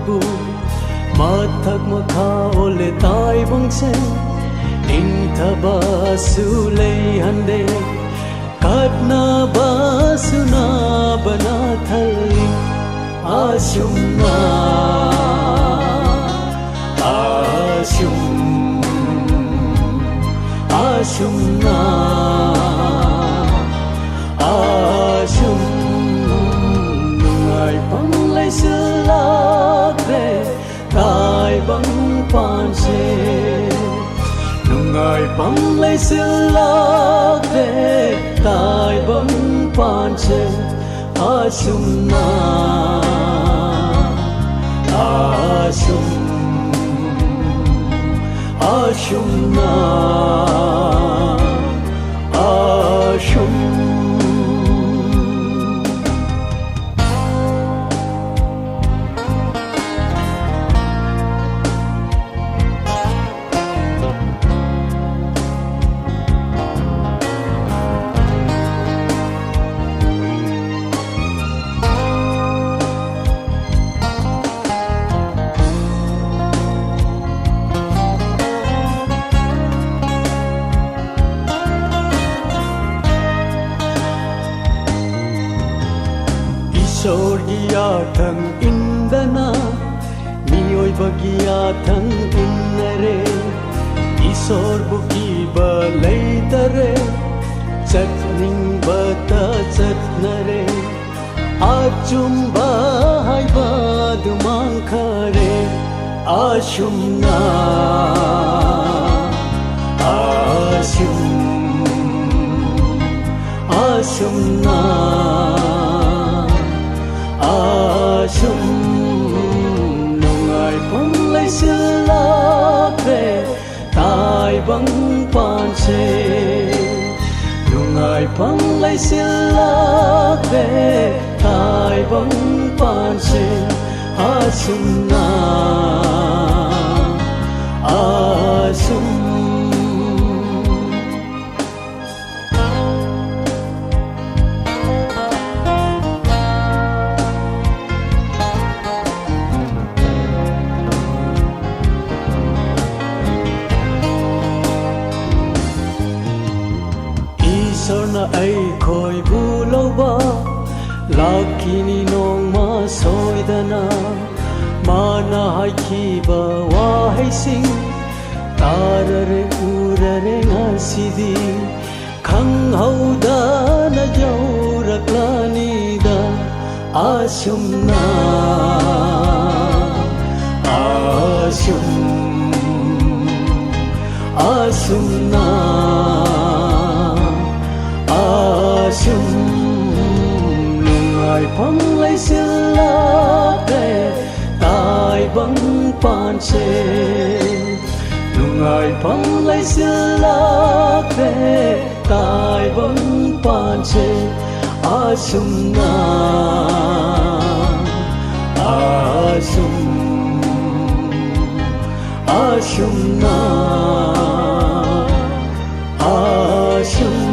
bu mathak makha ole tai bang che ning thaba su lei hande katna basuna bana thali ashumna ashumna ashum ngai pang lai silak re tai bang pan se ngai pang lai silak re tai bang pan se ashumna ashumna ashum Sorgiya thang indana miyoi bagiya thang innare isor buki ba leitare chatning bata chatnare achum ba hai ba dumang khare ashumna ashumna ashum nungai pang lai silak re tai bang pan se nungai pang lai silak re tai bang pan se ashumna ashum Sorna ai khoi bu lo ba lakini nong ma soidana mana hai ki ba wa hai sing tarare urare ngasidi khang hau da na jaurak lani da ashumna ashumna ashum nungai pang lai silak re tai bang pan se nungai pang lai silak re tai bang pan se ashumna ashumna ashum